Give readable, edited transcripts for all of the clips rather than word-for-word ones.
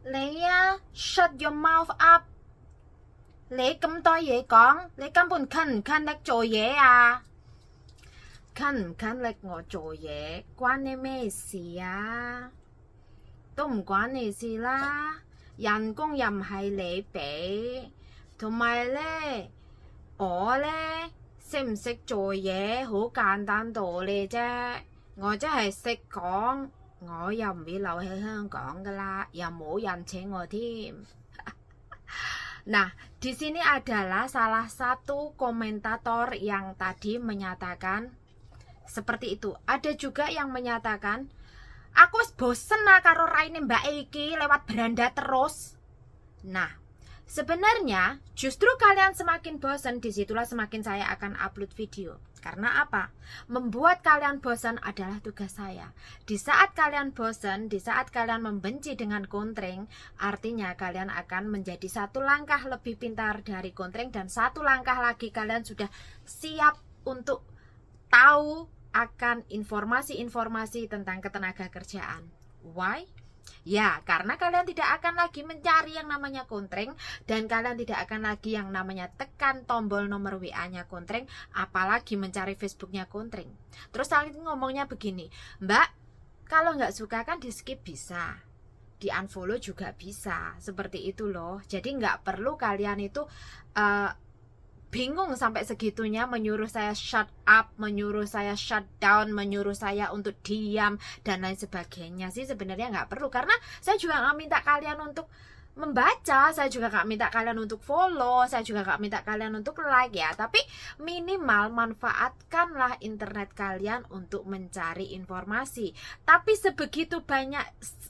你啊 shut your mouth up， 你咁多嘢講，你根本勤唔勤力做嘢啊？勤唔勤力我做嘢關你咩事啊？都唔關你事啦，人工又唔係你俾，同埋咧我咧識唔識做嘢好簡單道理啫，我真係識講，我又唔會留喺香港噶啦，又冇人請我添。Nah, di sini adalah salah satu komentator yang tadi menyatakan seperti itu. Ada juga yang menyatakan, aku bosen lah karo raine Mbak Eki lewat beranda terus. Nah, sebenarnya justru kalian semakin bosan, disitulah semakin saya akan upload video. Karena apa? Membuat kalian bosan adalah tugas saya. Di saat kalian bosan, di saat kalian membenci dengan kontreng, artinya kalian akan menjadi satu langkah lebih pintar dari kontreng, dan satu langkah lagi kalian sudah siap untuk tahu akan informasi-informasi tentang ketenaga kerjaan. Why? Ya, karena kalian tidak akan lagi mencari yang namanya kontreng, dan kalian tidak akan lagi yang namanya tekan tombol nomor WA-nya kontreng, apalagi mencari Facebooknya kontreng. Terus kalian ngomongnya begini, Mbak, kalau nggak suka kan di skip bisa, di unfollow juga bisa, seperti itu loh. Jadi nggak perlu kalian itu bingung sampai segitunya menyuruh saya shut up, menyuruh saya shut down, menyuruh saya untuk diam dan lain sebagainya sih. Sebenarnya nggak perlu, karena saya juga nggak minta kalian untuk membaca, saya juga nggak minta kalian untuk follow, saya juga nggak minta kalian untuk like ya. Tapi minimal manfaatkanlah internet kalian untuk mencari informasi. Tapi sebegitu banyak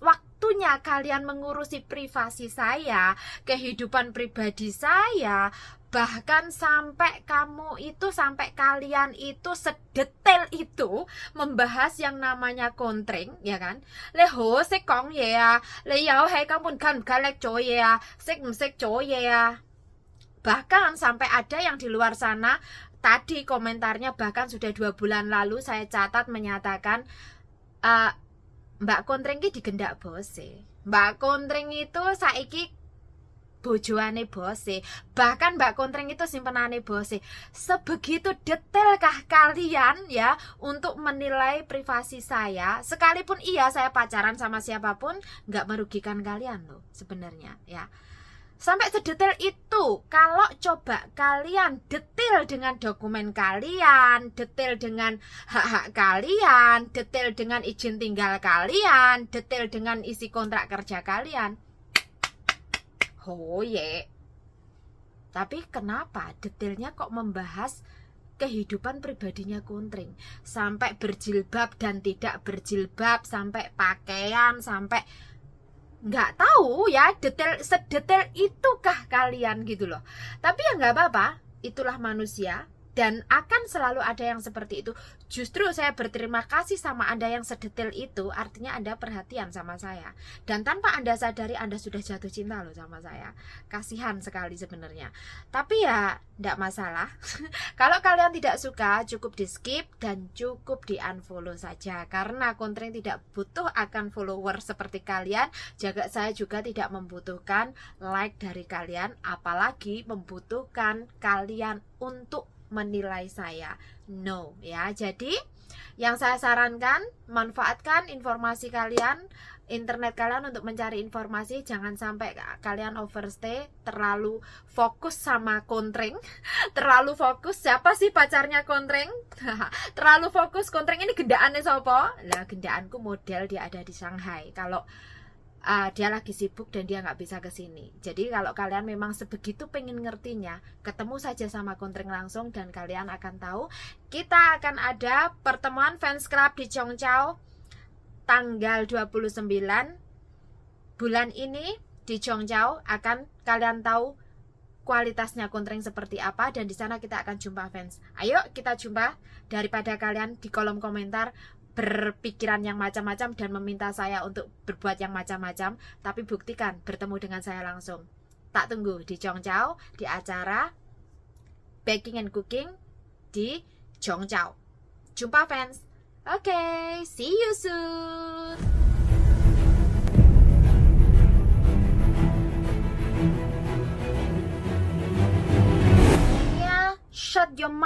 waktunya kalian mengurusi privasi saya, kehidupan pribadi saya, bahkan sampai kalian itu sedetail itu membahas yang namanya kontreng, ya kan? Le hổ識講嘢啊，你有喺根本勤唔勤力做嘢啊，識唔識做嘢啊？ Bahkan sampai ada yang di luar sana, tadi komentarnya bahkan sudah 2 bulan lalu saya catat menyatakan, Mbak kontreng ki digendak bose, Mbak kontreng itu saiki bojoane bose, bahkan Mbak kontreng itu simpenane bose. Sebegitu detailkah kalian ya untuk menilai privasi saya? Sekalipun iya saya pacaran sama siapapun, nggak merugikan kalian loh sebenarnya ya. Sampai sedetail itu. Kalau coba kalian detail dengan dokumen kalian, detail dengan hak-hak kalian, detail dengan izin tinggal kalian, detail dengan isi kontrak kerja kalian, oh ye. Tapi kenapa detailnya kok membahas kehidupan pribadinya kontreng, sampai berjilbab dan tidak berjilbab, sampai pakaian, sampai nggak tahu ya, detail sedetail itukah kalian gitu loh. Tapi ya nggak apa-apa, itulah manusia dan akan selalu ada yang seperti itu. Justru saya berterima kasih sama Anda yang sedetail itu, artinya Anda perhatian sama saya. Dan tanpa Anda sadari, Anda sudah jatuh cinta loh sama saya. Kasihan sekali sebenarnya. Tapi ya, tidak masalah. Kalau kalian tidak suka, cukup di skip dan cukup di unfollow saja. Karena kontreng tidak butuh akan follower seperti kalian. Jaga saya juga tidak membutuhkan like dari kalian, apalagi membutuhkan kalian untuk menilai saya. No ya. Jadi yang saya sarankan, manfaatkan informasi kalian, internet kalian untuk mencari informasi. Jangan sampai kalian overstay, terlalu fokus sama kontreng, terlalu fokus siapa sih pacarnya kontreng, terlalu fokus kontreng ini gendaannya sopo. Lah gendaanku model dia ada di Shanghai. Kalau dia lagi sibuk dan dia nggak bisa kesini. Jadi kalau kalian memang sebegitu pengen ngertinya, ketemu saja sama kontreng langsung dan kalian akan tahu. Kita akan ada pertemuan fans club di Zhongzhou tanggal 29 bulan ini di Zhongzhou. Akan kalian tahu kualitasnya kontreng seperti apa, dan di sana kita akan jumpa fans. Ayo kita jumpa, daripada kalian di kolom komentar berpikiran yang macam-macam dan meminta saya untuk berbuat yang macam-macam, tapi buktikan bertemu dengan saya langsung. Tak tunggu di Zhongzhou di acara Baking and Cooking di Zhongzhou. Jumpa fans. Oke, see you soon.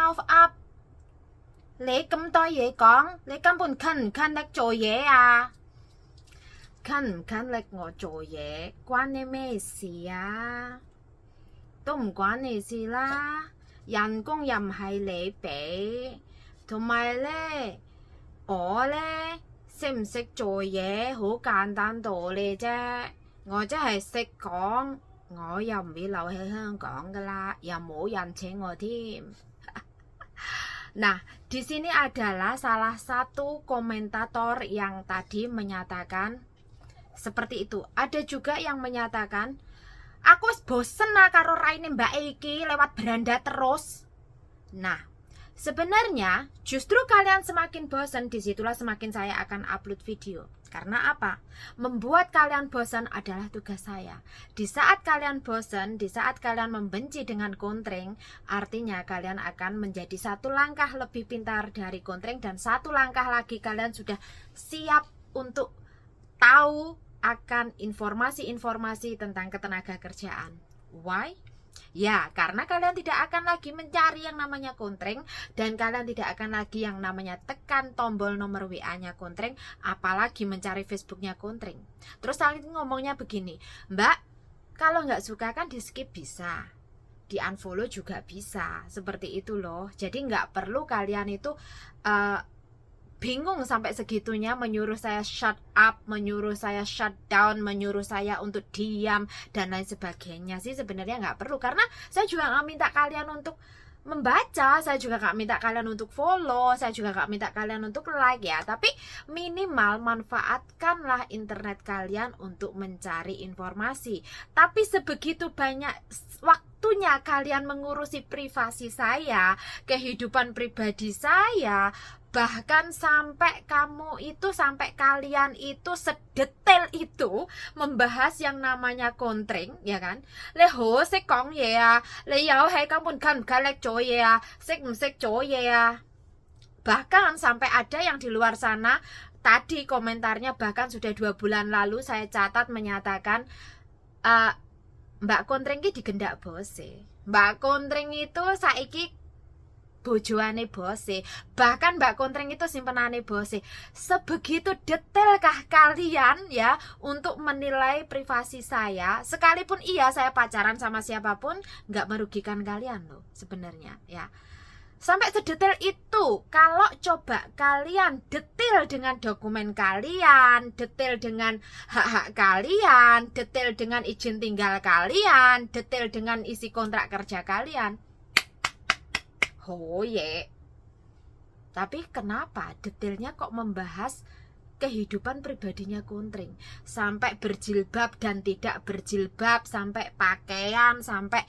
mouth up 你咁多嘢講，你根本勤唔勤力做嘢啊？勤唔勤力我做嘢，關你咩事啊？都唔關你事啦，人工又唔係你俾，同埋咧，我咧識唔識做嘢好簡單道理啫，我真係識講，我又唔會留喺香港噶啦，又冇人請我添。Nah, di sini adalah salah satu komentator yang tadi menyatakan seperti itu. Ada juga yang menyatakan, aku bosen lah karo raine Mbak Iki lewat beranda terus. Nah, sebenarnya justru kalian semakin bosan, disitulah semakin saya akan upload video. Karena apa? Membuat kalian bosan adalah tugas saya. Di saat kalian bosan, di saat kalian membenci dengan kontreng, artinya kalian akan menjadi satu langkah lebih pintar dari kontreng, dan satu langkah lagi kalian sudah siap untuk tahu akan informasi-informasi tentang ketenaga kerjaan. Why? Ya, karena kalian tidak akan lagi mencari yang namanya kontreng, dan kalian tidak akan lagi yang namanya tekan tombol nomor WA-nya kontreng, apalagi mencari Facebooknya kontreng. Terus kalian ngomongnya begini, Mbak, kalau nggak suka kan di skip bisa, di unfollow juga bisa, seperti itu loh. Jadi nggak perlu kalian itu bingung sampai segitunya menyuruh saya shut up, menyuruh saya shut down, menyuruh saya untuk diam dan lain sebagainya sih. Sebenarnya nggak perlu, karena saya juga nggak minta kalian untuk membaca, saya juga nggak minta kalian untuk follow, saya juga nggak minta kalian untuk like ya. Tapi minimal manfaatkanlah internet kalian untuk mencari informasi. Tapi sebegitu banyak waktunya kalian mengurusi privasi saya, kehidupan pribadi saya, bahkan sampai kalian itu sedetail itu membahas yang namanya kontreng, ya kan? 你好識講嘢啊，你有喺根本勤唔勤力做嘢啊，識唔識做嘢啊？ Bahkan sampai ada yang di luar sana, tadi komentarnya bahkan sudah 2 bulan lalu saya catat menyatakan, Mbak kontreng ki digendak bose. Mbak kontreng itu saiki bojoane bose, bahkan Mbak kontreng itu simpenane bose. Sebegitu detailkah kalian ya untuk menilai privasi saya? Sekalipun iya saya pacaran sama siapapun, nggak merugikan kalian loh sebenarnya ya. Sampai sedetail itu. Kalau coba kalian detail dengan dokumen kalian, detail dengan hak-hak kalian, detail dengan izin tinggal kalian, detail dengan isi kontrak kerja kalian, oh ye. Tapi kenapa detailnya kok membahas kehidupan pribadinya kontreng, sampai berjilbab dan tidak berjilbab, sampai pakaian, sampai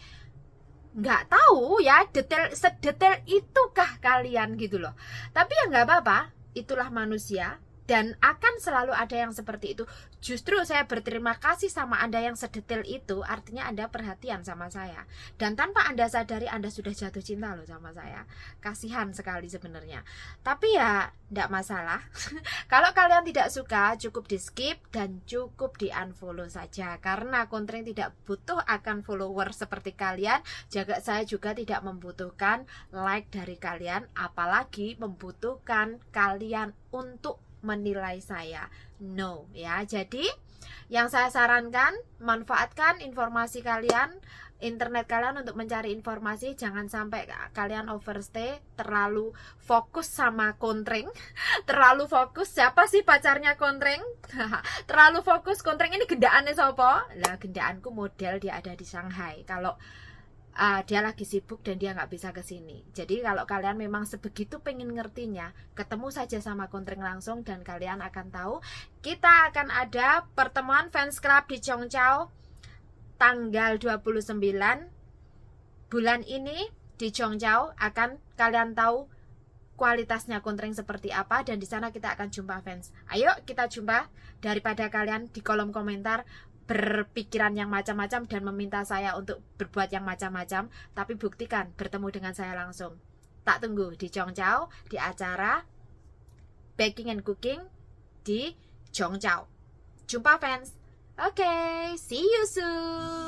nggak tahu ya, detail sedetail itukah kalian gitu loh. Tapi ya nggak apa-apa, itulah manusia dan akan selalu ada yang seperti itu. Justru saya berterima kasih sama Anda yang sedetail itu, artinya Anda perhatian sama saya. Dan tanpa Anda sadari, Anda sudah jatuh cinta loh sama saya. Kasihan sekali sebenarnya. Tapi ya, tidak masalah. Kalau kalian tidak suka, cukup di skip dan cukup di unfollow saja. Karena kontreng tidak butuh akan follower seperti kalian. Saya juga tidak membutuhkan like dari kalian, apalagi membutuhkan kalian untuk menilai saya. No ya. Jadi yang saya sarankan, manfaatkan informasi kalian, internet kalian untuk mencari informasi. Jangan sampai kalian overstay, terlalu fokus sama kontreng. Terlalu fokus siapa sih pacarnya kontreng. Terlalu fokus kontreng ini gendaannya siapa? Lah gendaanku model dia ada di Shanghai. Kalau dia lagi sibuk dan dia nggak bisa kesini. Jadi kalau kalian memang sebegitu pengen ngertinya, ketemu saja sama kontreng langsung dan kalian akan tahu. Kita akan ada pertemuan fans club di Zhongzhou tanggal 29 bulan ini di Zhongzhou. Akan kalian tahu kualitasnya kontreng seperti apa, dan di sana kita akan jumpa fans. Ayo kita jumpa, daripada kalian di kolom komentar berpikiran yang macam-macam dan meminta saya untuk berbuat yang macam-macam, tapi buktikan bertemu dengan saya langsung. Tak tunggu di Zhongzhou di acara Baking and Cooking di Zhongzhou. Jumpa fans. Oke, see you soon.